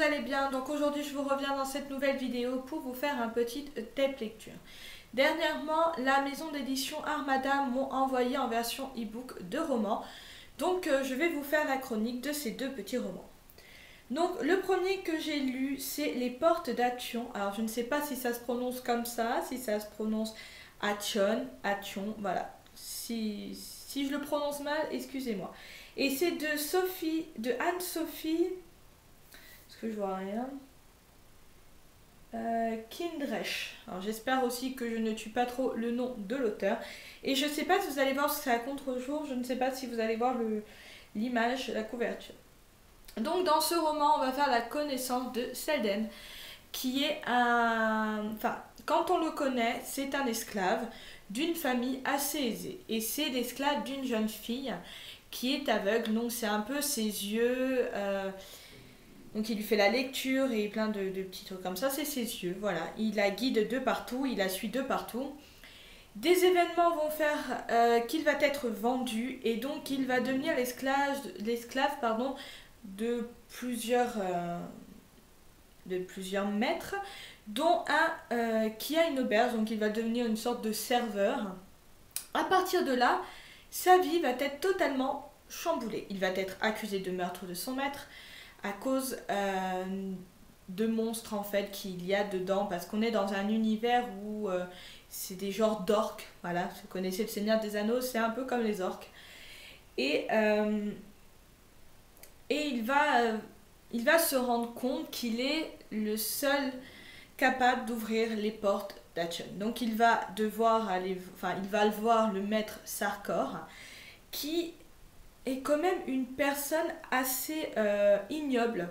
vous allez bien. Donc aujourd'hui je vous reviens dans cette nouvelle vidéo pour vous faire un petit tape lecture. Dernièrement, la maison d'édition Armada m'ont envoyé en version e-book 2 romans. Donc je vais vous faire la chronique de ces deux petits romans. Donc le premier que j'ai lu, c'est Les Portes d'Ation. Alors je ne sais pas si ça se prononce comme ça, si ça se prononce Ation, voilà. Si je le prononce mal, excusez-moi. Et c'est de Anne-Sophie, parce que je vois rien, Kindresh. Alors j'espère aussi que je ne tue pas trop le nom de l'auteur. Et je ne sais pas si vous allez voir, parce que c'est à contre-jour, je ne sais pas si vous allez voir l'image, la couverture. Donc dans ce roman, on va faire la connaissance de Selden, qui est un... Enfin, quand on le connaît, c'est un esclave d'une famille assez aisée. Et c'est l'esclave d'une jeune fille qui est aveugle, donc c'est un peu ses yeux... Donc il lui fait la lecture et plein de petits trucs comme ça, c'est ses yeux, voilà. Il la guide de partout, il la suit de partout. Des événements vont faire qu'il va être vendu et donc il va devenir l'esclave de plusieurs maîtres, dont un qui a une auberge, donc il va devenir une sorte de serveur. À partir de là, sa vie va être totalement chamboulée. Il va être accusé de meurtre de son maître à cause de monstres en fait qu'il y a dedans, parce qu'on est dans un univers où c'est des genres d'orques. Voilà, si vous connaissez le Seigneur des Anneaux, c'est un peu comme les orques. Et il va se rendre compte qu'il est le seul capable d'ouvrir les portes d'Ation. Donc il va devoir il va le voir le maître Sarkor, qui est quand même une personne assez ignoble.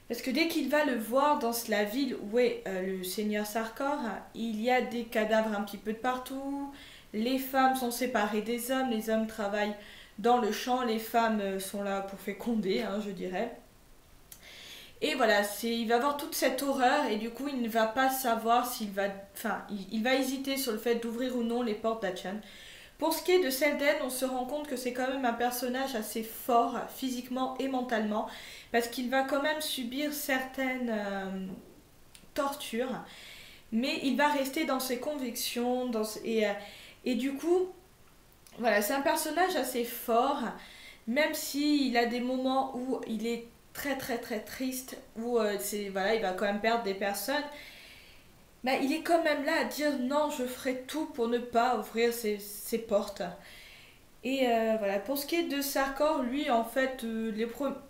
Parce que dès qu'il va le voir dans la ville où est le seigneur Sarkor, il y a des cadavres un petit peu de partout, les femmes sont séparées des hommes, les hommes travaillent dans le champ, les femmes sont là pour féconder, hein, je dirais. Et voilà, il va avoir toute cette horreur et du coup il ne va pas savoir s'il va... Enfin, il va hésiter sur le fait d'ouvrir ou non les portes d'Ation. Pour ce qui est de Selden, on se rend compte que c'est quand même un personnage assez fort physiquement et mentalement, parce qu'il va quand même subir certaines tortures, mais il va rester dans ses convictions, et du coup, voilà, c'est un personnage assez fort, même s'il a des moments où il est très très très triste, où voilà, il va quand même perdre des personnes. Bah, il est quand même là à dire non, je ferai tout pour ne pas ouvrir ces portes. Et voilà, pour ce qui est de Sarkor, lui, en fait,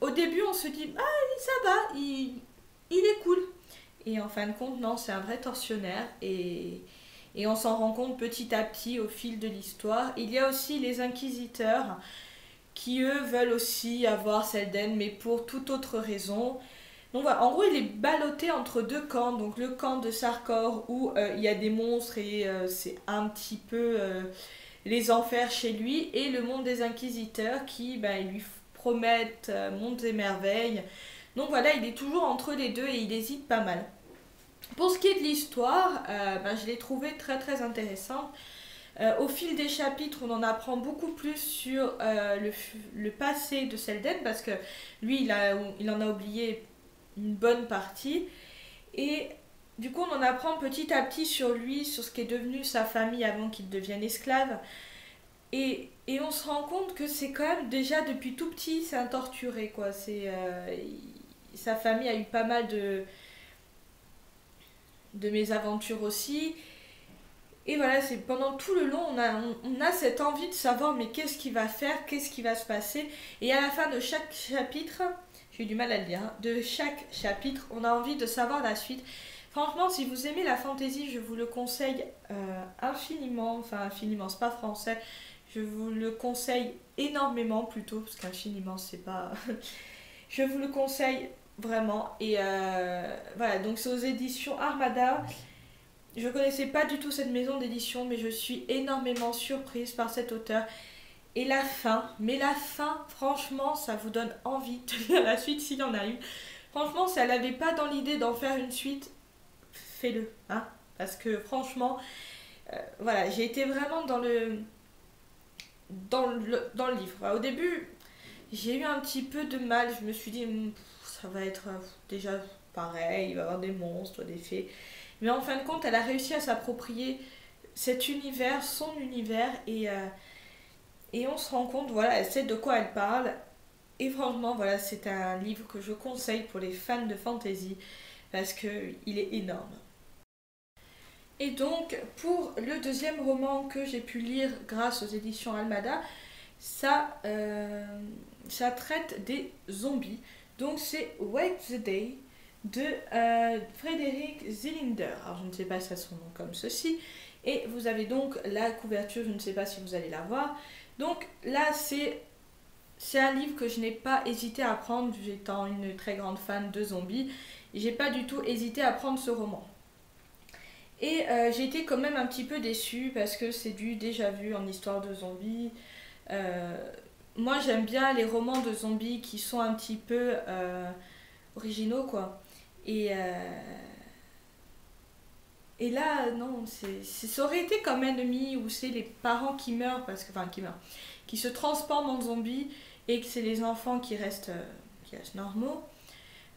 au début, on se dit, ah, ça va, il est cool. Et en fin de compte, non, c'est un vrai tortionnaire. Et on s'en rend compte petit à petit au fil de l'histoire. Il y a aussi les inquisiteurs qui, eux, veulent aussi avoir Selden, mais pour toute autre raison. Donc voilà, en gros il est ballotté entre deux camps, donc le camp de Sarkor où il y a des monstres et c'est un petit peu les enfers chez lui, et le monde des inquisiteurs qui lui promettent mondes et merveilles. Donc voilà, il est toujours entre les deux et il hésite pas mal. Pour ce qui est de l'histoire, je l'ai trouvé très très intéressante. Au fil des chapitres, on en apprend beaucoup plus sur le passé de Selden, parce que lui il en a oublié une bonne partie, et du coup on en apprend petit à petit sur lui, sur ce qu'est devenu sa famille avant qu'il devienne esclave, et on se rend compte que c'est quand même déjà depuis tout petit c'est un torturé quoi. Sa famille a eu pas mal de mésaventures aussi, et voilà, c'est pendant tout le long on a cette envie de savoir mais qu'est-ce qu'il va faire, qu'est-ce qui va se passer, et à la fin de chaque chapitre, j'ai eu du mal à le dire, hein, de chaque chapitre, on a envie de savoir la suite. Franchement, si vous aimez la fantasy, je vous le conseille infiniment, enfin infiniment, c'est pas français, je vous le conseille énormément plutôt, parce qu'infiniment c'est pas... je vous le conseille vraiment, et voilà, donc c'est aux éditions Armada. Je connaissais pas du tout cette maison d'édition, mais je suis énormément surprise par cet auteur. Et la fin, franchement, ça vous donne envie de lire la suite s'il y en a une. Franchement, si elle n'avait pas dans l'idée d'en faire une suite, fais-le, hein. Parce que franchement, voilà, j'ai été vraiment dans le livre. Voilà, au début, j'ai eu un petit peu de mal. Je me suis dit, ça ça va être déjà pareil, il va y avoir des monstres, des fées. Mais en fin de compte, elle a réussi à s'approprier cet univers, son univers, et on se rend compte, voilà, elle sait de quoi elle parle. Et franchement, voilà, c'est un livre que je conseille pour les fans de fantasy parce qu'il est énorme. Et donc, pour le deuxième roman que j'ai pu lire grâce aux éditions Almada, ça traite des zombies. Donc, c'est Wake the Day de Frédéric Zillinder. Alors, je ne sais pas si ça son nom comme ceci. Et vous avez donc la couverture, je ne sais pas si vous allez la voir. Donc, là, c'est un livre que je n'ai pas hésité à prendre, étant une très grande fan de zombies. J'ai pas du tout hésité à prendre ce roman. Et j'ai été quand même un petit peu déçue parce que c'est du déjà vu en histoire de zombies. Euh, Moi j'aime bien les romans de zombies qui sont un petit peu originaux quoi. Et, et là non, ça aurait été comme Ennemi où c'est les parents qui meurent, enfin qui meurent, qui se transforment en zombies et que c'est les enfants qui restent normaux.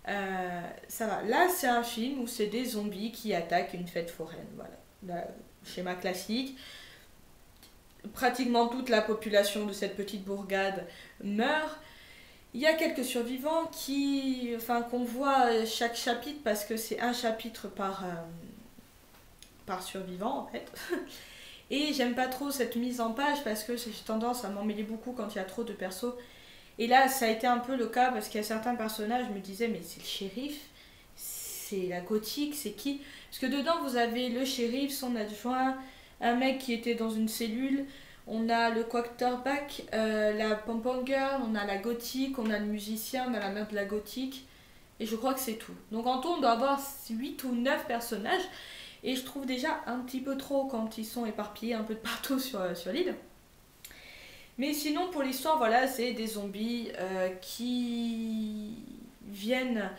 Ça va. Là, c'est un film où c'est des zombies qui attaquent une fête foraine. Voilà. Schéma classique. Pratiquement toute la population de cette petite bourgade meurt. Il y a quelques survivants qu'on voit chaque chapitre parce que c'est un chapitre par survivant en fait. Et j'aime pas trop cette mise en page parce que j'ai tendance à m'emmêler beaucoup quand il y a trop de persos. Et là, ça a été un peu le cas parce qu'il y a certains personnages, je me disais, mais c'est le shérif, c'est la gothique, c'est qui? Parce que dedans, vous avez le shérif, son adjoint, un mec qui était dans une cellule, on a le quarterback, la pom-pom girl, on a la gothique, on a le musicien, on a la mère de la gothique, et je crois que c'est tout. Donc en tout, on doit avoir 8 ou 9 personnages, et je trouve déjà un petit peu trop quand ils sont éparpillés un peu de partout sur l'île. Mais sinon, pour l'histoire, voilà, c'est des zombies qui viennent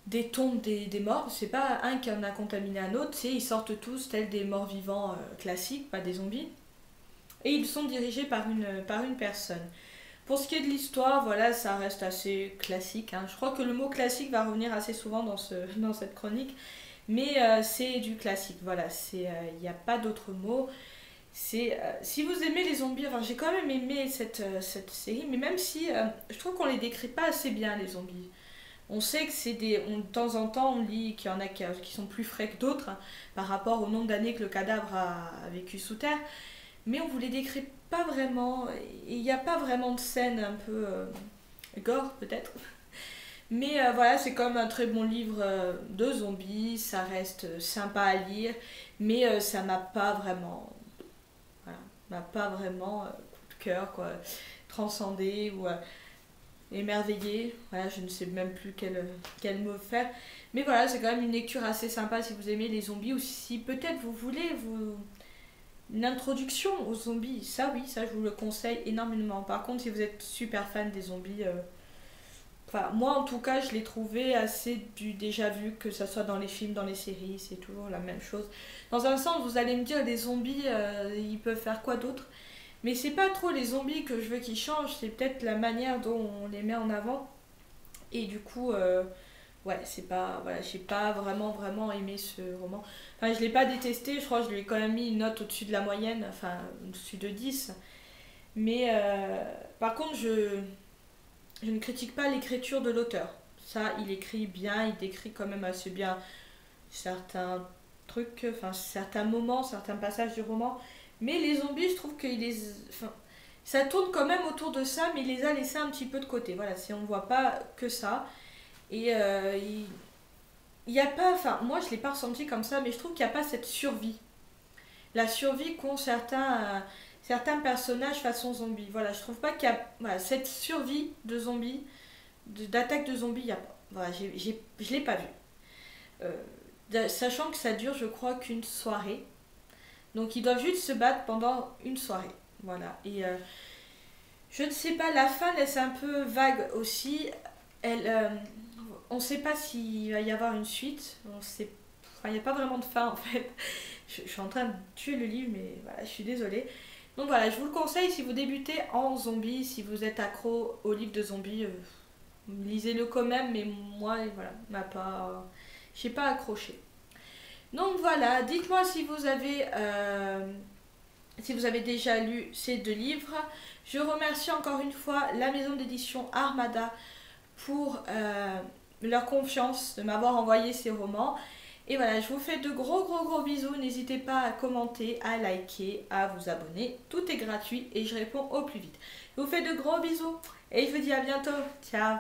des tombes des morts. C'est pas un qui en a contaminé un autre, ils sortent tous tels des morts vivants classiques, pas des zombies. Et ils sont dirigés par une personne. Pour ce qui est de l'histoire, voilà, ça reste assez classique, hein. Je crois que le mot classique va revenir assez souvent dans cette chronique. Mais c'est du classique, voilà, il n'y a pas d'autre mot. Si vous aimez les zombies, enfin j'ai quand même aimé cette série, mais même si je trouve qu'on les décrit pas assez bien les zombies. On sait que de temps en temps on lit qu'il y en a qui sont plus frais que d'autres hein, par rapport au nombre d'années que le cadavre a vécu sous terre, mais on vous les décrit pas vraiment, et il n'y a pas vraiment de scène un peu gore peut-être. Mais voilà, c'est comme un très bon livre de zombies, ça reste sympa à lire, mais ça m'a pas vraiment coup de cœur, quoi, transcendé ou émerveillé. Voilà, je ne sais même plus quel mot faire. Mais voilà, c'est quand même une lecture assez sympa si vous aimez les zombies ou si peut-être vous voulez une introduction aux zombies. Ça, oui, ça, je vous le conseille énormément. Par contre, si vous êtes super fan des zombies, enfin, moi en tout cas, je l'ai trouvé assez du déjà vu, que ce soit dans les films, dans les séries, c'est toujours la même chose. Dans un sens, vous allez me dire, les zombies, ils peuvent faire quoi d'autre? Mais c'est pas trop les zombies que je veux qu'ils changent, c'est peut-être la manière dont on les met en avant. Et du coup, ouais, c'est pas, voilà, j'ai pas vraiment aimé ce roman. Enfin, je l'ai pas détesté, je crois que je lui ai quand même mis une note au-dessus de la moyenne, enfin, au-dessus de 10. Mais par contre, je ne critique pas l'écriture de l'auteur. Ça, il écrit bien, il décrit quand même assez bien certains trucs, enfin certains moments, certains passages du roman. Mais les zombies, je trouve enfin, ça tourne quand même autour de ça, mais il les a laissés un petit peu de côté. Voilà, si on ne voit pas que ça. Et il y a pas, enfin moi je l'ai pas ressenti comme ça, mais je trouve qu'il n'y a pas cette survie. La survie qu'ont certains personnages façon zombie. Voilà, je trouve pas qu'il y a voilà, cette survie de zombies, d'attaque de zombies, il n'y a pas. Voilà, je l'ai pas vu. Sachant que ça dure, je crois, qu'une soirée. Donc ils doivent juste se battre pendant une soirée. Voilà. Et je ne sais pas, la fin laisse un peu vague aussi. On ne sait pas s'il va y avoir une suite. Enfin, il n'y a pas vraiment de fin en fait. Je suis en train de tuer le livre, mais voilà, je suis désolée. Donc voilà, je vous le conseille si vous débutez en zombie, si vous êtes accro aux livres de zombies, lisez-le quand même, mais moi, voilà, j'ai pas accroché. Donc voilà, dites-moi si vous avez déjà lu ces deux livres. Je remercie encore une fois la maison d'édition Armada pour leur confiance de m'avoir envoyé ces romans. Et voilà, je vous fais de gros bisous. N'hésitez pas à commenter, à liker, à vous abonner. Tout est gratuit et je réponds au plus vite. Je vous fais de gros bisous et je vous dis à bientôt. Ciao.